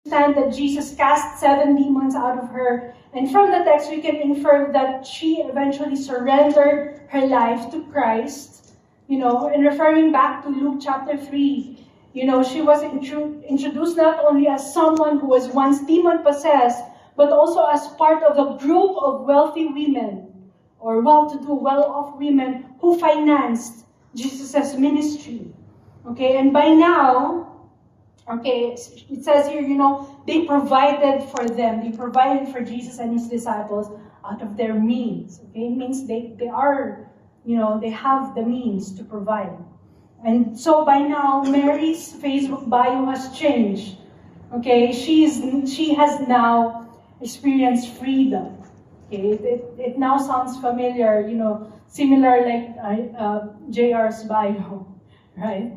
understand that Jesus cast 7 demons out of her. And from the text, we can infer that she eventually surrendered her life to Christ. And referring back to Luke chapter 3, she was introduced not only as someone who was once demon-possessed, but also as part of a group of wealthy women, or well-to-do, well-off women who financed Jesus' ministry. Okay, and by now, it says here, they provided for them. They provided for Jesus and his disciples out of their means. Okay, it means they are, they have the means to provide. And so by now, Mary's Facebook bio has changed. Okay, she has now experienced freedom. Okay, it now sounds familiar, similar like JR's bio, right?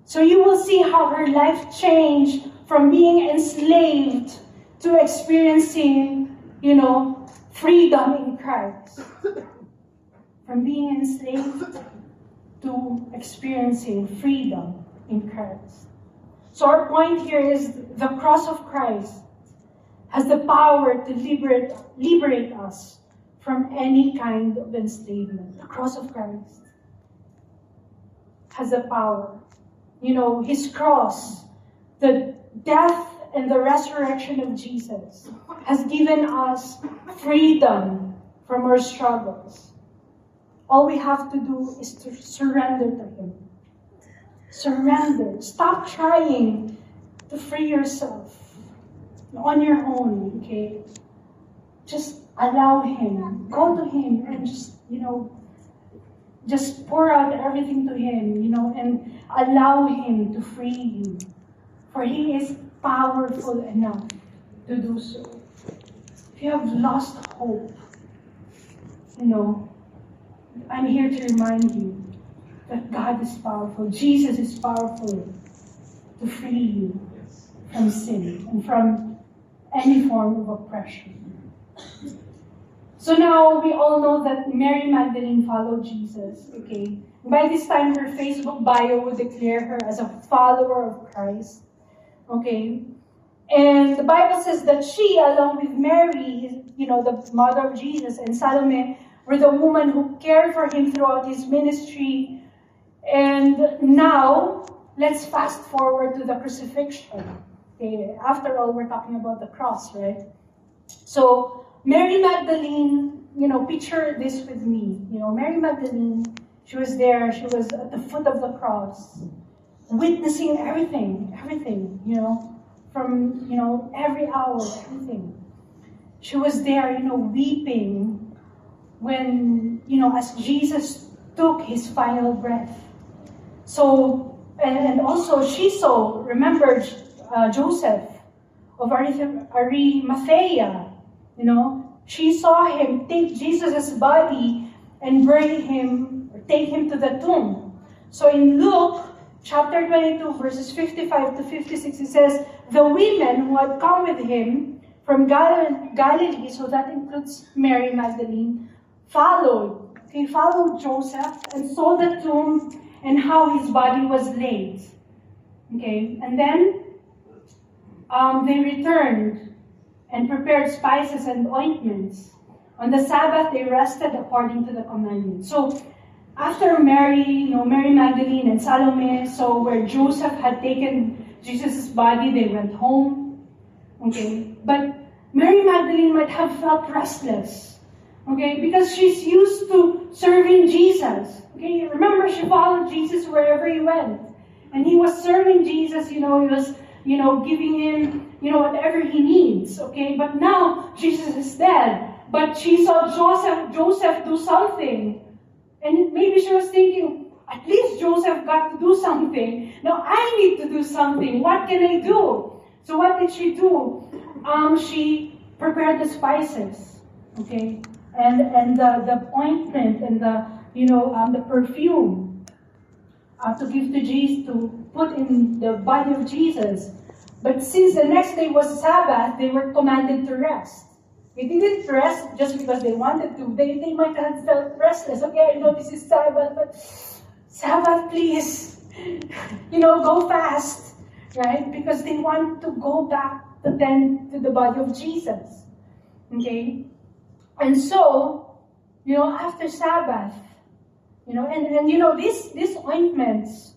So you will see how her life changed from being enslaved to experiencing, freedom in Christ. From being enslaved to experiencing freedom in Christ. So our point here is the cross of Christ has the power to liberate us from any kind of enslavement. The cross of Christ has the power. His cross, the death and the resurrection of Jesus has given us freedom from our struggles. All we have to do is to surrender to him. Surrender. Stop trying to free yourself on your own, okay? Just allow him. Go to him and just pour out everything to him, and allow him to free you. For he is powerful enough to do so. If you have lost hope, I'm here to remind you that God is powerful. Jesus is powerful to free you from sin and from any form of oppression. So now we all know that Mary Magdalene followed Jesus, okay? By this time, her Facebook bio would declare her as a follower of Christ, okay? And the Bible says that she, along with Mary, the mother of Jesus, and Salome, were the woman who cared for him throughout his ministry. And now, let's fast forward to the crucifixion. Okay? After all, we're talking about the cross, right? So, Mary Magdalene, picture this with me. Mary Magdalene, she was there, she was at the foot of the cross, witnessing everything, from, every hour, everything. She was there, weeping when, as Jesus took his final breath. So, and also she saw, remember Joseph of Arimathea, she saw him take Jesus' body and bury him, or take him to the tomb. So in Luke chapter 22, verses 55 to 56, it says, the women who had come with him from Galilee, so that includes Mary Magdalene, followed Joseph and saw the tomb and how his body was laid. Okay, and then they returned and prepared spices and ointments. On the Sabbath, they rested according to the commandment. So, after Mary, Mary Magdalene and Salome, so where Joseph had taken Jesus' body, they went home. Okay, but Mary Magdalene might have felt restless. Okay, because she's used to serving Jesus. Okay, remember, she followed Jesus wherever he went. And he was serving Jesus, he was, giving him, whatever he needs. Okay, but now Jesus is dead. But she saw Joseph do something. And maybe she was thinking, at least Joseph got to do something. Now I need to do something. What can I do? So what did she do? She prepared the spices. Okay, and the ointment and the perfume to give to Jesus, to put in the body of Jesus. But since the next day was Sabbath, they were commanded to rest. They didn't rest just because they wanted to. They might have felt restless. Okay, I know this is Sabbath, but Sabbath, please, go fast, right? Because they want to go back to tend to the body of Jesus. Okay? And so, after Sabbath, these ointments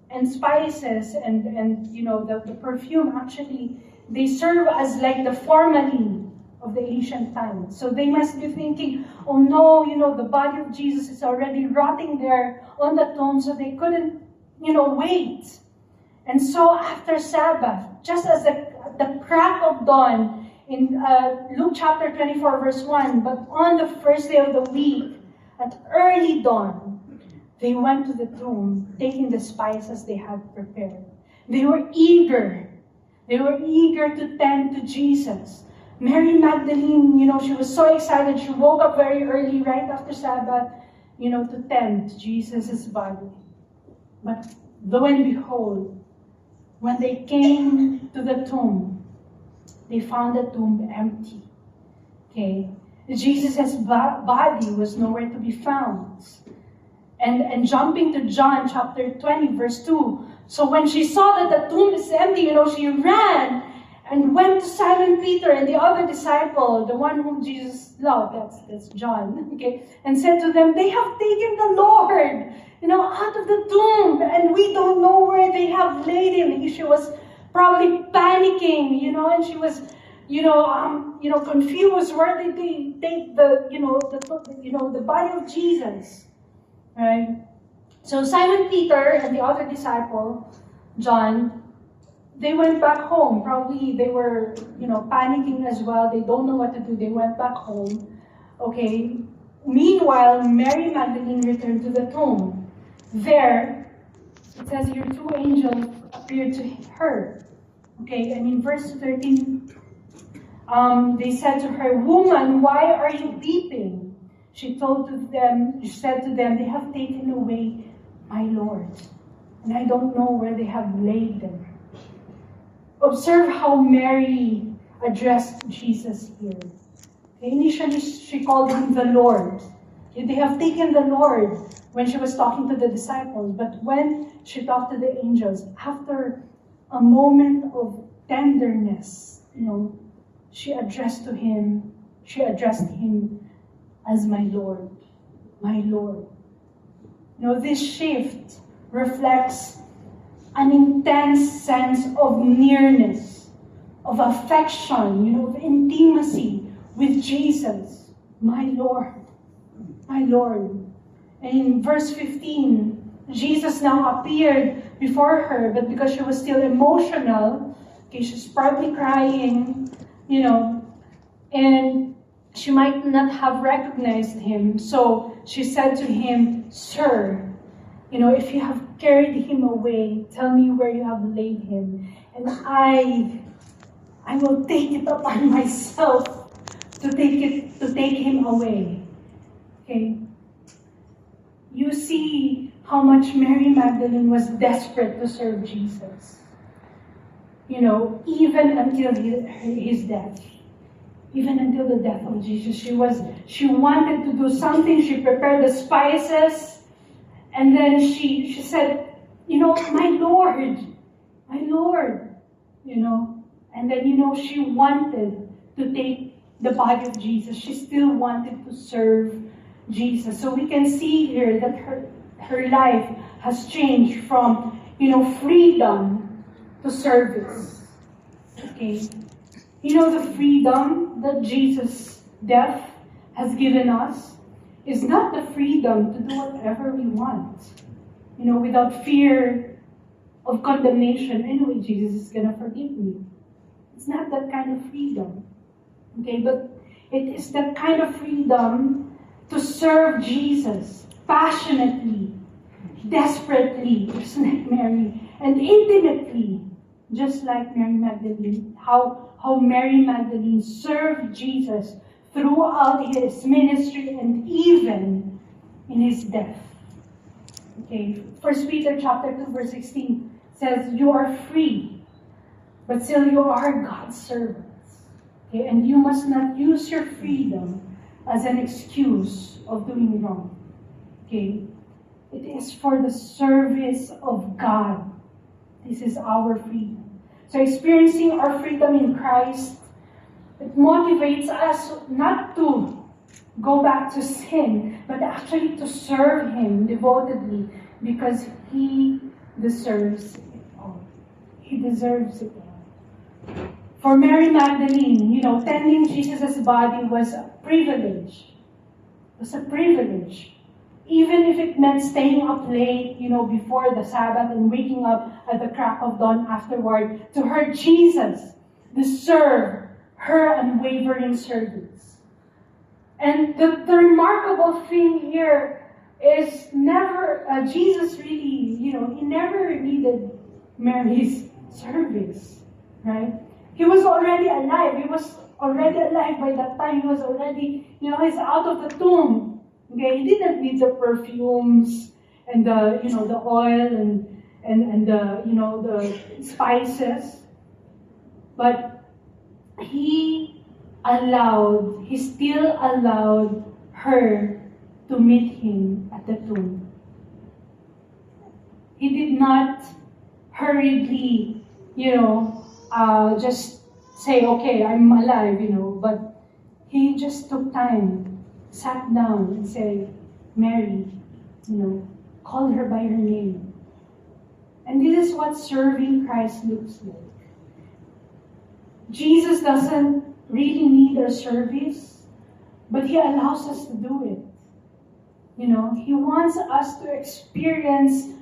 and spices and the perfume, actually, they serve as like the formalin of the ancient times. So they must be thinking, oh no, the body of Jesus is already rotting there on the tomb, so they couldn't, wait. And so after Sabbath, just as the crack of dawn in Luke chapter 24 verse 1, but on the first day of the week, at early dawn, they went to the tomb, taking the spices they had prepared. They were eager. They were eager to tend to Jesus. Mary Magdalene, she was so excited. She woke up very early, right after Sabbath, to tend to Jesus' body. But lo and behold, when they came to the tomb, they found the tomb empty. Okay? Jesus' body was nowhere to be found. And jumping to John chapter 20, verse 2. So when she saw that the tomb is empty, she ran and went to Simon Peter and the other disciple, the one whom Jesus loved, that's John, okay, and said to them, they have taken the Lord, out of the tomb, and we don't know where they have laid him. She was probably panicking, and she was, confused. Where did they take the body of Jesus? Right? So Simon Peter and the other disciple, John, they went back home. Probably they were, panicking as well. They don't know what to do. They went back home. Okay. Meanwhile, Mary Magdalene returned to the tomb. There, it says here, 2 angels appeared to her. Okay, and in verse 13, they said to her, woman, why are you weeping? She said to them, they have taken away my Lord, and I don't know where they have laid them. Observe how Mary addressed Jesus here. Okay, initially, she called him the Lord. Okay, they have taken the Lord when she was talking to the disciples, but when she talked to the angels, after a moment of tenderness, she addressed him as my Lord, my Lord. This shift reflects an intense sense of nearness, of affection, of intimacy with Jesus, my Lord, my Lord. And in verse 15, Jesus now appeared before her, but because she was still emotional, okay, she's probably crying, and she might not have recognized him. So she said to him, Sir, if you have carried him away, tell me where you have laid him, and I will take it upon myself to take him away. Okay? You see how much Mary Magdalene was desperate to serve Jesus. Even until his death. Even until the death of Jesus. She wanted to do something. She prepared the spices. And then she said, my Lord. And then, she wanted to take the body of Jesus. She still wanted to serve Jesus. So we can see here that her life has changed from, freedom to service. Okay? The freedom that Jesus' death has given us is not the freedom to do whatever we want, without fear of condemnation. Anyway, Jesus is going to forgive me. It's not that kind of freedom. Okay, but it is that kind of freedom to serve Jesus passionately, desperately, just like Mary, and intimately, just like Mary Magdalene. How Mary Magdalene served Jesus throughout his ministry and even in his death. Okay, 1 Peter chapter 2 verse 16 says, you are free, but still you are God's servants. Okay, and you must not use your freedom as an excuse of doing wrong. Okay, it is for the service of God. This is our freedom. So experiencing our freedom in Christ, it motivates us not to go back to sin, but actually to serve Him devotedly because He deserves it all. He deserves it all. For Mary Magdalene, tending Jesus' body was a privilege. It was a privilege. Even if it meant staying up late, before the Sabbath and waking up at the crack of dawn afterward to her Jesus deserved her unwavering service. And the remarkable thing here is Jesus really, he never needed Mary's service, right? He was already alive. He was already alive by that time. He was already, he's out of the tomb. Okay, he didn't need the perfumes and the oil and the spices, but he still allowed her to meet him at the tomb. He did not hurriedly, just say, okay, I'm alive, but he just took time. Sat down and said, Mary, called her by her name. And this is what serving Christ looks like. Jesus doesn't really need our service, but He allows us to do it. He wants us to experience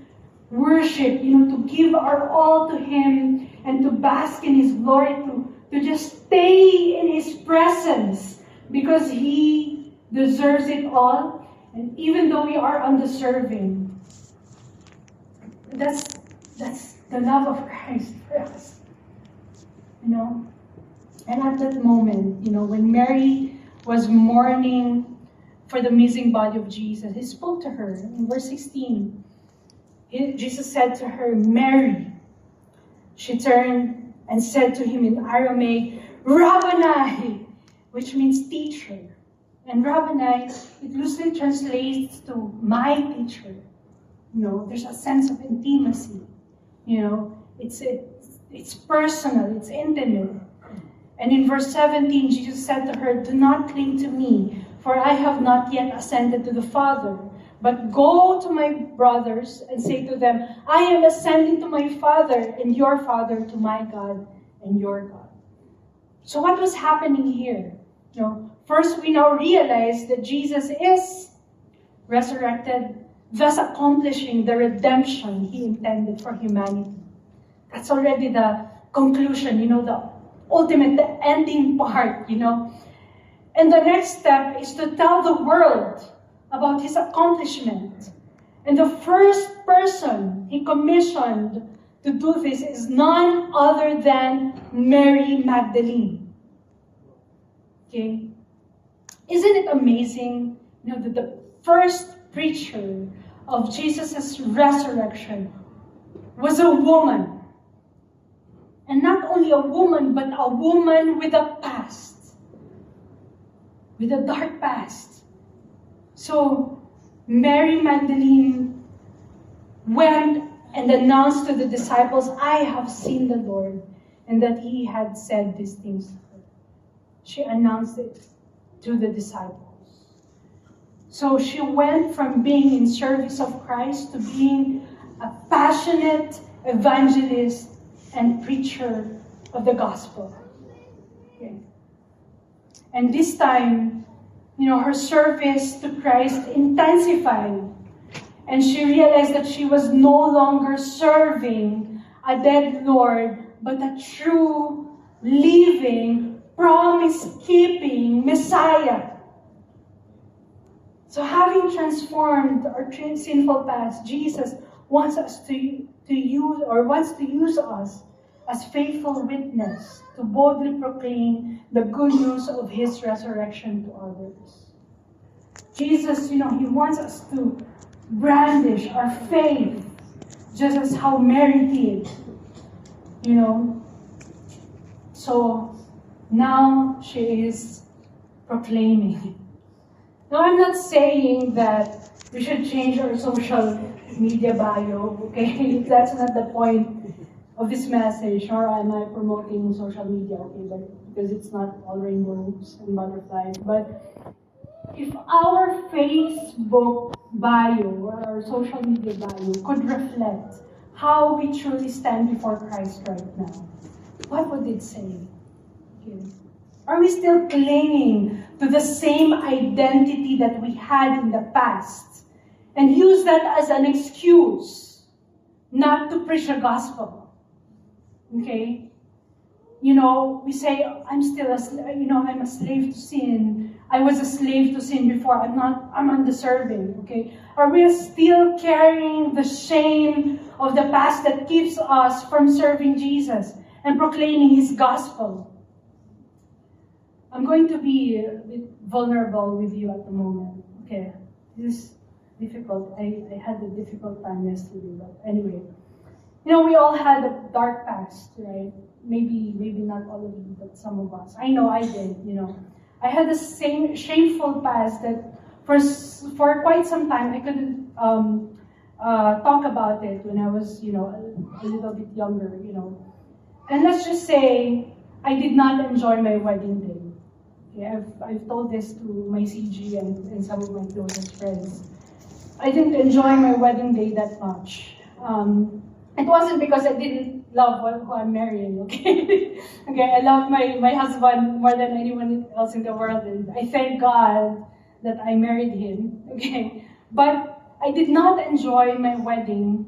worship, to give our all to Him and to bask in His glory, to just stay in His presence because He deserves it all, and even though we are undeserving, that's the love of Christ for us, And at that moment, when Mary was mourning for the missing body of Jesus, He spoke to her in verse 16. Jesus said to her, Mary. She turned and said to Him in Aramaic, Rabboni, which means teacher. And Rabboni, it loosely translates to my teacher. There's a sense of intimacy. It's personal, it's intimate. And in verse 17, Jesus said to her, do not cling to me, for I have not yet ascended to the Father. But go to my brothers and say to them, I am ascending to my Father and your Father, to my God and your God. So what was happening here? First, we now realize that Jesus is resurrected, thus accomplishing the redemption He intended for humanity. That's already the conclusion, the ultimate, the ending part, And the next step is to tell the world about His accomplishment. And the first person He commissioned to do this is none other than Mary Magdalene. Okay? Isn't it amazing, that the first preacher of Jesus' resurrection was a woman. And not only a woman, but a woman with a past. With a dark past. So, Mary Magdalene went and announced to the disciples, I have seen the Lord, and that He had said these things to her. She announced it to the disciples. So she went from being in service of Christ to being a passionate evangelist and preacher of the gospel. Okay. And this time, her service to Christ intensified. And she realized that she was no longer serving a dead Lord, but a true, living, promise-keeping Messiah. So having transformed our sinful past, Jesus wants us to use us as faithful witness to boldly proclaim the good news of His resurrection to others. Jesus, He wants us to brandish our faith just as how Mary did. So now she is proclaiming. Now I'm not saying that we should change our social media bio, okay? That's not the point. of this message, nor am I promoting social media, okay, but because it's not all rainbows and butterflies. But if our Facebook bio or our social media bio could reflect how we truly stand before Christ right now, what would it say? Okay. Are we still clinging to the same identity that we had in the past and use that as an excuse not to preach the gospel? Okay? We say, I'm a slave to sin. I was a slave to sin before. I'm undeserving. Okay? Are we still carrying the shame of the past that keeps us from serving Jesus and proclaiming His gospel? I'm going to be a bit vulnerable with you at the moment. Okay? This is difficult. I had a difficult time yesterday, but anyway. We all had a dark past, right? Maybe not all of you, but some of us. I know I did, I had the same shameful past that for quite some time I couldn't talk about it when I was, a little bit younger, And let's just say I did not enjoy my wedding day. Okay, I've told this to my CG and some of my closest friends. I didn't enjoy my wedding day that much. It wasn't because I didn't love who I'm marrying, okay? Okay, I love my husband more than anyone else in the world, and I thank God that I married him, okay? But I did not enjoy my wedding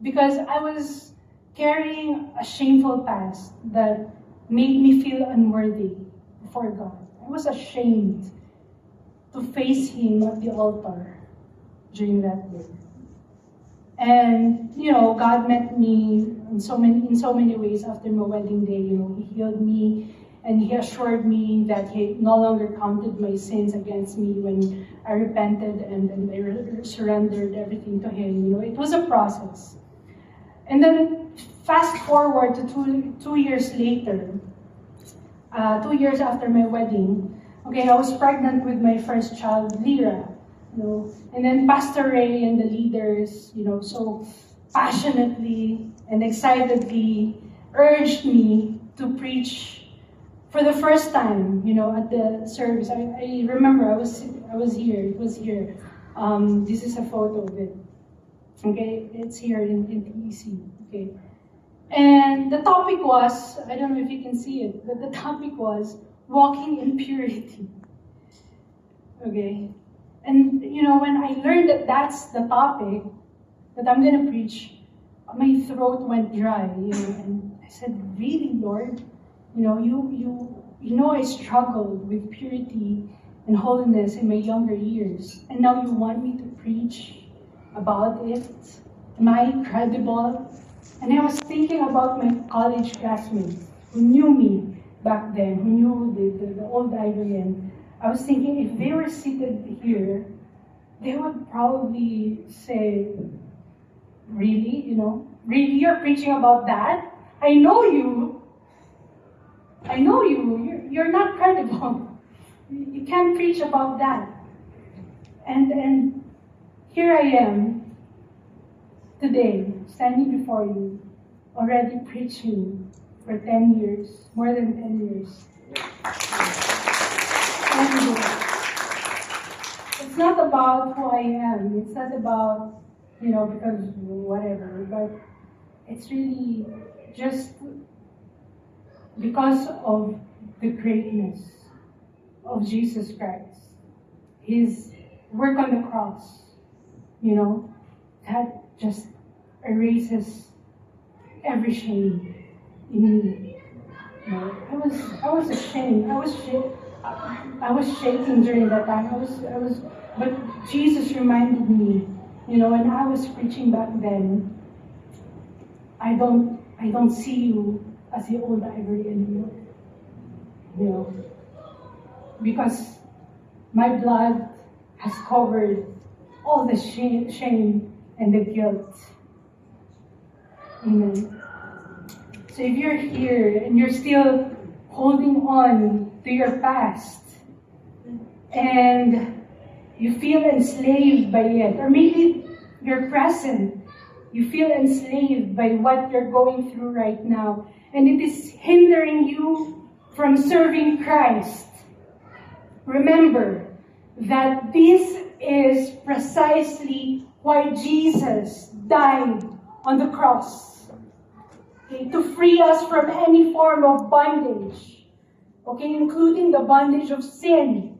because I was carrying a shameful past that made me feel unworthy before God. I was ashamed to face Him at the altar during that day. And, God met me in so many ways after my wedding day. He healed me and He assured me that He no longer counted my sins against me when I repented and I surrendered everything to Him. It was a process. And then fast forward to two years later, 2 years after my wedding, okay, I was pregnant with my first child, Lyra. And then Pastor Ray and the leaders, so passionately and excitedly urged me to preach for the first time, at the service. I remember I was here. It was here. This is a photo of it. Okay, it's here in TEC. Okay, and the topic was, I don't know if you can see it, but the topic was walking in purity. Okay. And, when I learned that that's the topic that I'm going to preach, my throat went dry, and I said, really, Lord? I struggled with purity and holiness in my younger years, and now you want me to preach about it? Am I credible? And I was thinking about my college classmates who knew me back then, who knew the old Ivory. I was thinking if they were seated here, they would probably say, really, really you're preaching about that? I know you. You're not credible. You can't preach about that. And here I am today, standing before you, already preaching for 10 years, more than 10 years. It's not about who I am. It's not about, because whatever. But it's really just because of the greatness of Jesus Christ. His work on the cross, that just erases every shame in me. I was ashamed. I was shaking during that time. But Jesus reminded me, when I was preaching back then, I don't see you as the old Ivory anymore. Because my blood has covered all the shame and the guilt. Amen. So if you're here and you're still holding on to your past and you feel enslaved by it, or maybe your present You feel enslaved by what you're going through right now, and it is hindering you from serving Christ. Remember that this is precisely why Jesus died on the cross. Okay, to free us from any form of bondage, okay, including the bondage of sin,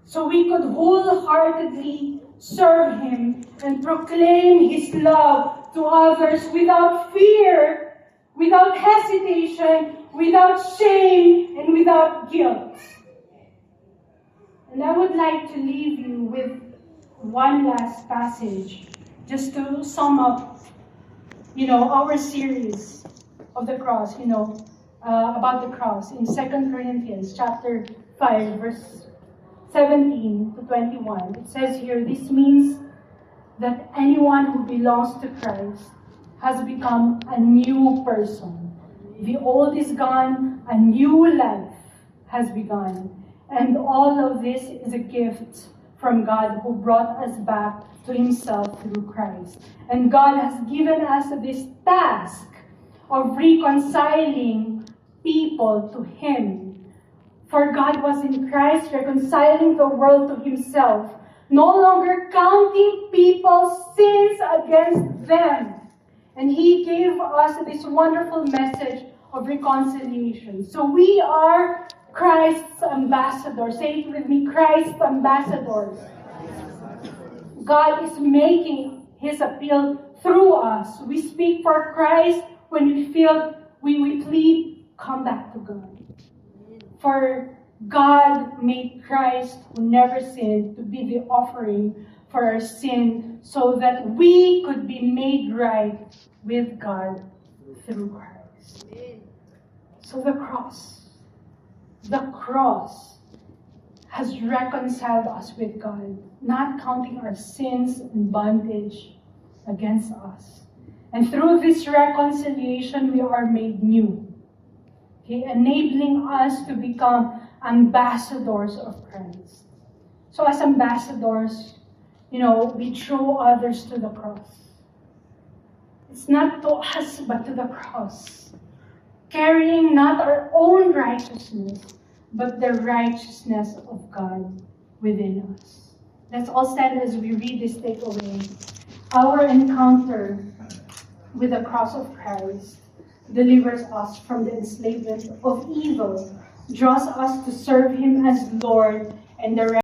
so we could wholeheartedly serve Him and proclaim His love to others without fear, without hesitation, without shame, and without guilt. And I would like to leave you with one last passage, just to sum up, our series of the cross, about the cross in 2 Corinthians chapter 5, verse 17 to 21. It says here, this means that anyone who belongs to Christ has become a new person. The old is gone, a new life has begun. And all of this is a gift from God who brought us back to Himself through Christ. And God has given us this task of reconciling people to Him. For God was in Christ reconciling the world to Himself, no longer counting people's sins against them. And He gave us this wonderful message of reconciliation. So we are Christ's ambassadors. Say it with me, Christ's ambassadors. God is making His appeal through us. We speak for Christ when we feel we plead, come back to God. For God made Christ, who never sinned, to be the offering for our sin, so that we could be made right with God through Christ. So the cross has reconciled us with God, not counting our sins and bondage against us. And through this reconciliation, we are made new. Okay, enabling us to become ambassadors of Christ. So as ambassadors, we throw others to the cross. It's not to us, but to the cross. Carrying not our own righteousness, but the righteousness of God within us. Let's all stand as we read this takeaway. Our encounter with the cross of Christ delivers us from the enslavement of evil, draws us to serve Him as Lord and the